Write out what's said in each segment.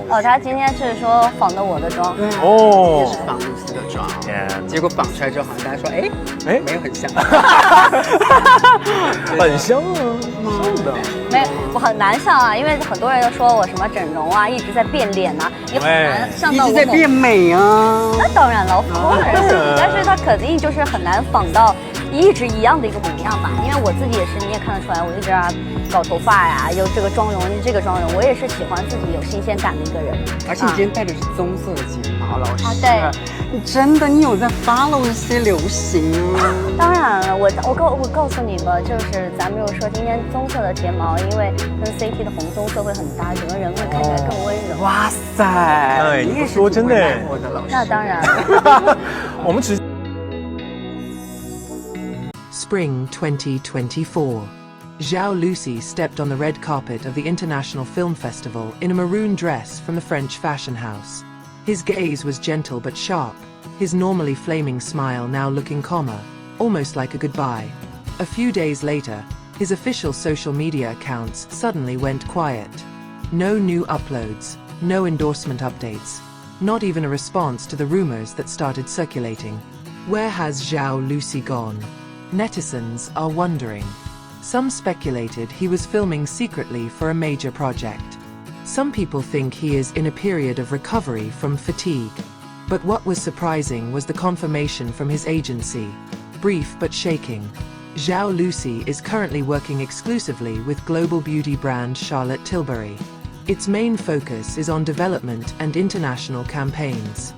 哦，他今天是说仿的我的妆。哦，也是仿露丝的妆，结果绑出来之后，好像大家说，哎，没有很像，很像啊，是的。没，我很难像啊，因为很多人都说我什么整容啊，一直在变脸啊，也很难像到我。一直在变美啊。那当然了，of course，但是他肯定就是很难仿到一直一样的一个模样吧，因为我自己也是，你也看得出来，我一直搞头发呀，有这个妆容，这个妆容，我也是喜欢自己有新鲜感的一个人。而且你今天戴的是棕色的睫毛，老师。对，你真的，你有在 follow 一些流行啊？当然了，我告诉你吧，就是咱们又说今天棕色的睫毛，因为跟 CT 的红棕色会很搭，整个人会看起来更温柔。哇塞，哎，你不说真的，我的老师。那当然。我们只。Spring 2024. Zhao Lusi stepped on the red carpet of the International Film Festival in a maroon dress from the French fashion house. His gaze was gentle but sharp, his normally flaming smile now looking calmer, almost like a goodbye. A few days later, his official social media accounts suddenly went quiet. No new uploads, no endorsement updates, not even a response to the rumors that started circulating. Where has Zhao Lusi gone? Netizens are wondering. Some speculated he was filming secretly for a major project. Some people think he is in a period of recovery from fatigue. But what was surprising was the confirmation from his agency. Brief but shaking. Zhao Lusi is currently working exclusively with global beauty brand Charlotte Tilbury. Its main focus is on development and international campaigns.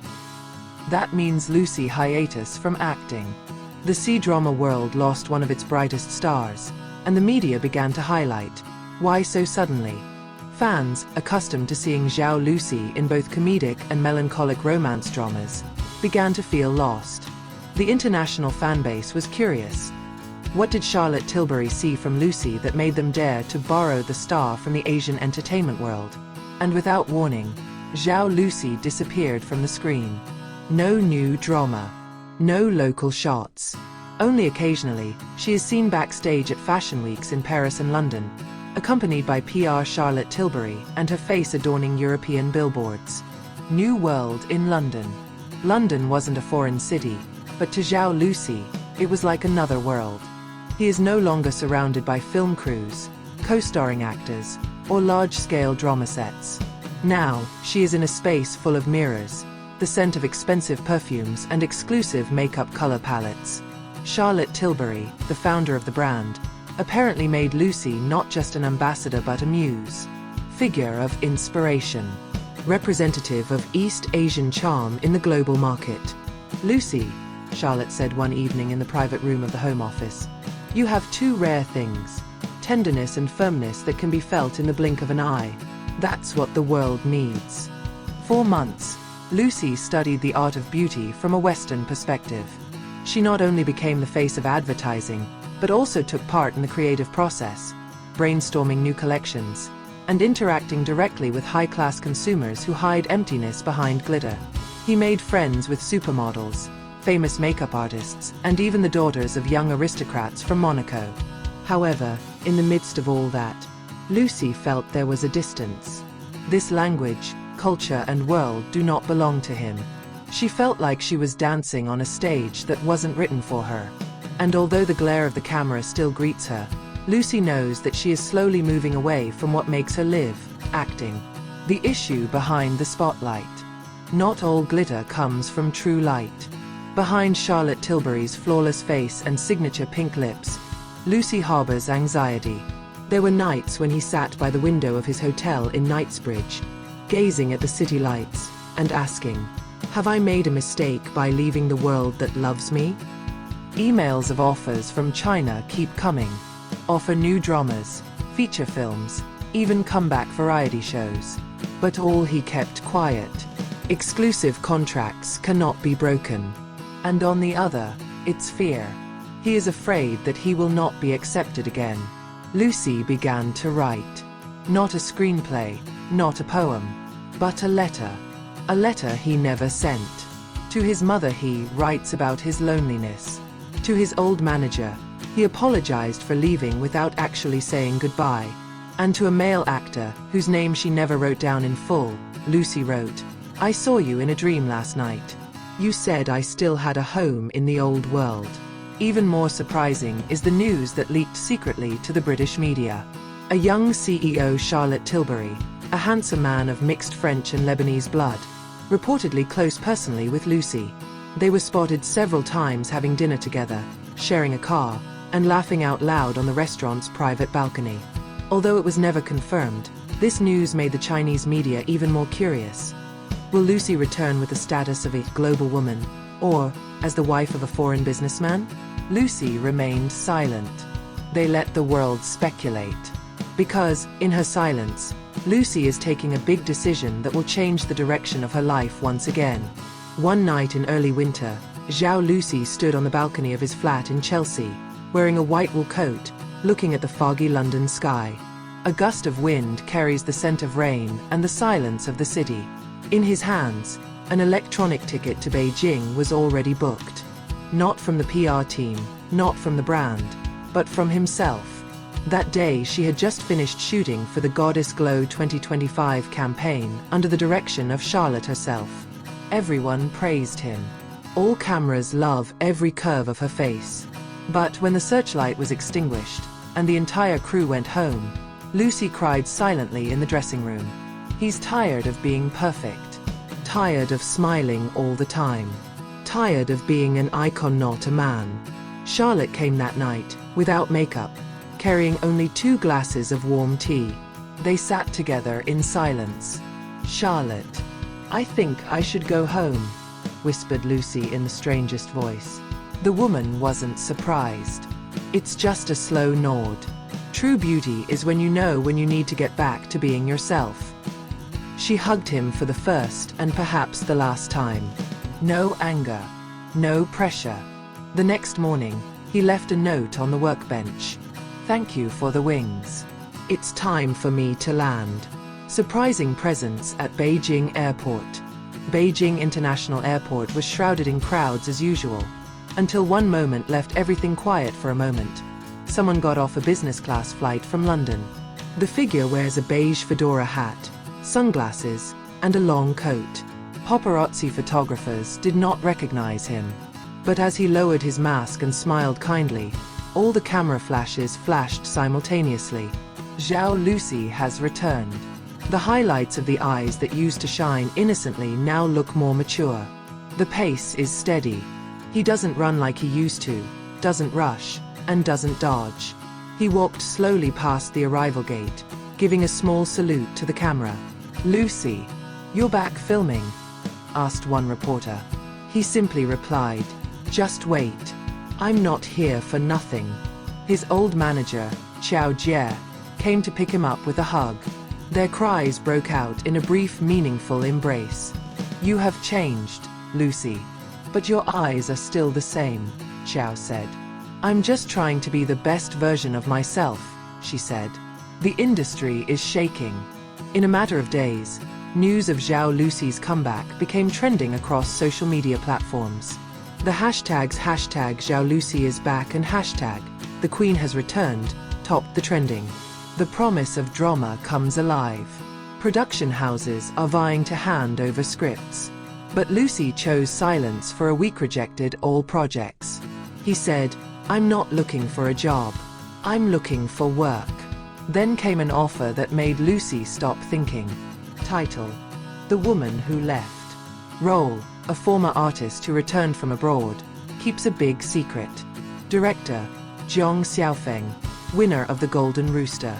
That means Lusi hiatus from acting. The C-drama world lost one of its brightest stars, and the media began to highlight. Why so suddenly? Fans, accustomed to seeing Zhao Lusi in both comedic and melancholic romance dramas, began to feel lost. The international fanbase was curious. What did Charlotte Tilbury see from Lusi that made them dare to borrow the star from the Asian entertainment world? And without warning, Zhao Lusi disappeared from the screen. No new drama. No local shots. Only occasionally, she is seen backstage at fashion weeks in Paris and London, accompanied by PR Charlotte Tilbury and her face adorning European billboards. New world in London. London wasn't a foreign city, but to Zhao Lusi, it was like another world. He is no longer surrounded by film crews, co-starring actors, or large-scale drama sets. Now, she is in a space full of mirrors, the scent of expensive perfumes and exclusive makeup color palettes. Charlotte Tilbury, the founder of the brand, apparently made Lusi not just an ambassador but a muse. Figure of inspiration. Representative of East Asian charm in the global market. Lusi, Charlotte said one evening in the private room of the Home Office, you have two rare things. Tenderness and firmness that can be felt in the blink of an eye. That's what the world needs. 4 months. Lusi studied the art of beauty from a Western perspective. She not only became the face of advertising, but also took part in the creative process, brainstorming new collections, and interacting directly with high-class consumers who hide emptiness behind glitter. He made friends with supermodels, famous makeup artists, and even the daughters of young aristocrats from Monaco. However, in the midst of all that, Lusi felt there was a distance. This language, culture and world do not belong to him. She felt like she was dancing on a stage that wasn't written for her. And although the glare of the camera still greets her, Lusi knows that she is slowly moving away from what makes her live, acting. The issue behind the spotlight. Not all glitter comes from true light. Behind Charlotte Tilbury's flawless face and signature pink lips, Lusi harbors anxiety. There were nights when he sat by the window of his hotel in Knightsbridge, gazing at the city lights, and asking, have I made a mistake by leaving the world that loves me? Emails of offers from China keep coming. Offer new dramas, feature films, even comeback variety shows. But all he kept quiet. Exclusive contracts cannot be broken. And on the other, it's fear. He is afraid that he will not be accepted again. Lusi began to write. Not a screenplay, not a poem, but a letter. A letter he never sent. To his mother he writes about his loneliness. To his old manager, he apologized for leaving without actually saying goodbye. And to a male actor, whose name she never wrote down in full, Lucy wrote. I saw you in a dream last night. You said I still had a home in the old world. Even more surprising is the news that leaked secretly to the British media. A young CEO, Charlotte Tilbury, a handsome man of mixed French and Lebanese blood, reportedly close personally with Lucy. They were spotted several times having dinner together, sharing a car, and laughing out loud on the restaurant's private balcony. Although it was never confirmed, this news made the Chinese media even more curious. Will Lucy return with the status of a global woman, or as the wife of a foreign businessman? Lucy remained silent. They let the world speculate. Because, in her silence, Lucy is taking a big decision that will change the direction of her life once again. One night in early winter, Zhao Lusi stood on the balcony of his flat in Chelsea, wearing a white wool coat, looking at the foggy London sky. A gust of wind carries the scent of rain and the silence of the city. In his hands, an electronic ticket to Beijing was already booked. Not from the PR team, not from the brand, but from himself. That day she had just finished shooting for the Goddess Glow 2025 campaign under the direction of Charlotte herself. Everyone praised him. All cameras love every curve of her face. But when the searchlight was extinguished, and the entire crew went home, Lucy cried silently in the dressing room. He's tired of being perfect. Tired of smiling all the time. Tired of being an icon, not a man. Charlotte came that night, without makeup, carrying only 2 glasses of warm tea. They sat together in silence. Charlotte, I think I should go home, whispered Lucy in the strangest voice. The woman wasn't surprised. It's just a slow nod. True beauty is when you need to get back to being yourself. She hugged him for the first and perhaps the last time. No anger. No pressure. The next morning, he left a note on the workbench. Thank you for the wings. It's time for me to land. Surprising presence at Beijing Airport. Beijing International Airport was shrouded in crowds as usual, until one moment left everything quiet for a moment. Someone got off a business class flight from London. The figure wears a beige fedora hat, sunglasses, and a long coat. Paparazzi photographers did not recognize him. But as he lowered his mask and smiled kindly, all the camera flashes flashed simultaneously. Zhao Lusi has returned. The highlights of the eyes that used to shine innocently now look more mature. The pace is steady. He doesn't run like he used to, doesn't rush, and doesn't dodge. He walked slowly past the arrival gate, giving a small salute to the camera. Lucy, you're back filming? Asked one reporter. He simply replied, just wait. I'm not here for nothing. His old manager, Xiao Jie, came to pick him up with a hug. Their cries broke out in a brief, meaningful embrace. You have changed, Lucy. But your eyes are still the same, Xiao said. I'm just trying to be the best version of myself, she said. The industry is shaking. In a matter of days, news of Zhao Lusi's comeback became trending across social media platforms. The hashtags #Zhao Lusi is back and #The Queen has returned topped the trending. The promise of drama comes alive. Production houses are vying to hand over scripts. But Lucy chose silence for a week, rejected all projects. He said, I'm not looking for a job. I'm looking for work. Then came an offer that made Lucy stop thinking. Title: The Woman Who Left. Role: a former artist who returned from abroad, keeps a big secret. Director: Zhong Xiaofeng, winner of the Golden Rooster.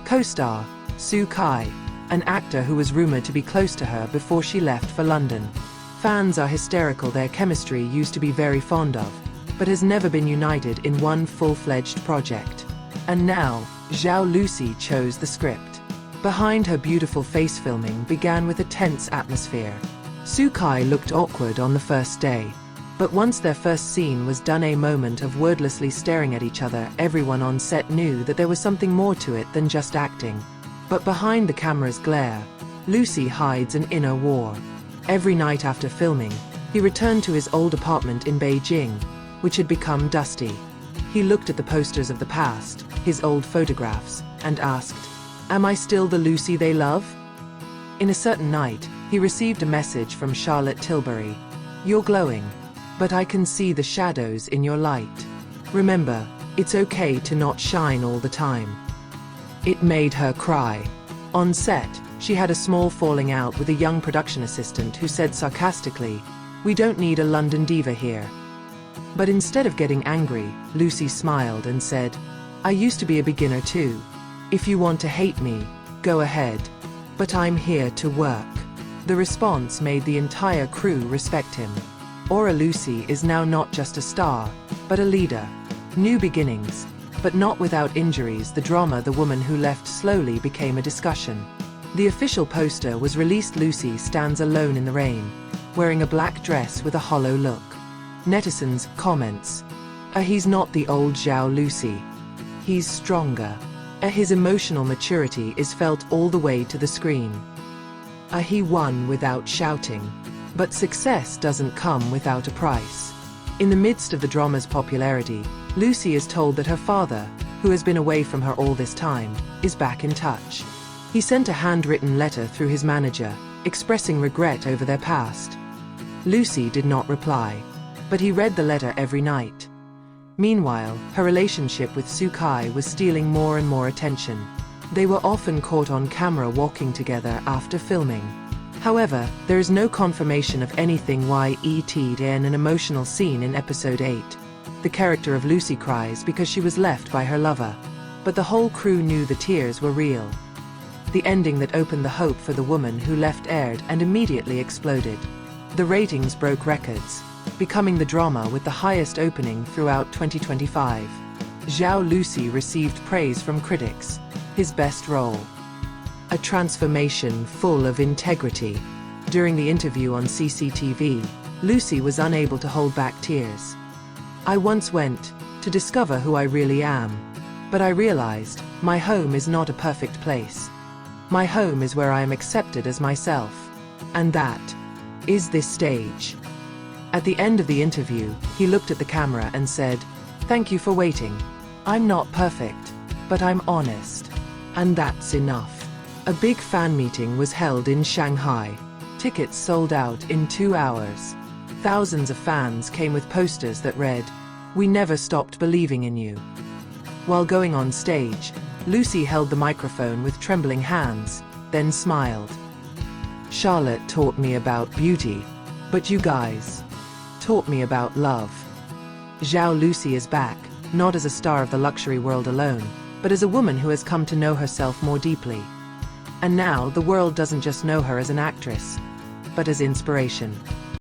Co-star: Su Kai, an actor who was rumored to be close to her before she left for London. Fans are hysterical. Their chemistry used to be very fond of, but has never been united in one full-fledged project. And now, Zhao Lusi chose the script. Behind her beautiful face, filming began with a tense atmosphere. Su Kai looked awkward on the first day. But once their first scene was done, a moment of wordlessly staring at each other, everyone on set knew that there was something more to it than just acting. But behind the camera's glare, Lucy hides an inner war. Every night after filming, he returned to his old apartment in Beijing, which had become dusty. He looked at the posters of the past, his old photographs, and asked, Am I still the Lucy they love? In a certain night, he received a message from Charlotte Tilbury. "You're glowing, but I can see the shadows in your light. Remember, it's okay to not shine all the time." It made her cry. On set, she had a small falling out with a young production assistant who said sarcastically, "We don't need a London diva here." But instead of getting angry, Lusi smiled and said, "I used to be a beginner too. If you want to hate me, go ahead. But I'm here to work." The response made the entire crew respect him. Aura Lusi is now not just a star, but a leader. New beginnings, but not without injuries. The drama The Woman Who Left slowly became a discussion. The official poster was released. Lusi stands alone in the rain, wearing a black dress with a hollow look. Netizens comments, he's not the old Zhao Lusi. He's stronger. His emotional maturity is felt all the way to the screen. He won without shouting. But success doesn't come without a price. In the midst of the drama's popularity, Lusi is told that her father, who has been away from her all this time, is back in touch. He sent a handwritten letter through his manager, expressing regret over their past. Lusi did not reply, but he read the letter every night. Meanwhile, her relationship with Sukai was stealing more and more attention. They were often caught on camera walking together after filming. However, there is no confirmation of anything yet in an emotional scene in episode 8. The character of Lusi cries because she was left by her lover. But the whole crew knew the tears were real. The ending that opened the hope for The Woman Who Left aired and immediately exploded. The ratings broke records, becoming the drama with the highest opening throughout 2025. Zhao Lusi received praise from critics. His best role. A transformation full of integrity. During the interview on CCTV, Lusi was unable to hold back tears. "I once went to discover who I really am. But I realized, my home is not a perfect place. My home is where I am accepted as myself. And that is this stage." At the end of the interview, he looked at the camera and said, "Thank you for waiting. I'm not perfect, but I'm honest. And that's enough." A big fan meeting was held in Shanghai. Tickets sold out in 2 hours. Thousands of fans came with posters that read, "We never stopped believing in you." While going on stage, Lusi held the microphone with trembling hands, then smiled. "Charlotte taught me about beauty, but you guys taught me about love." Zhao Lusi is back, not as a star of the luxury world alone, but as a woman who has come to know herself more deeply. And now the world doesn't just know her as an actress, but as inspiration.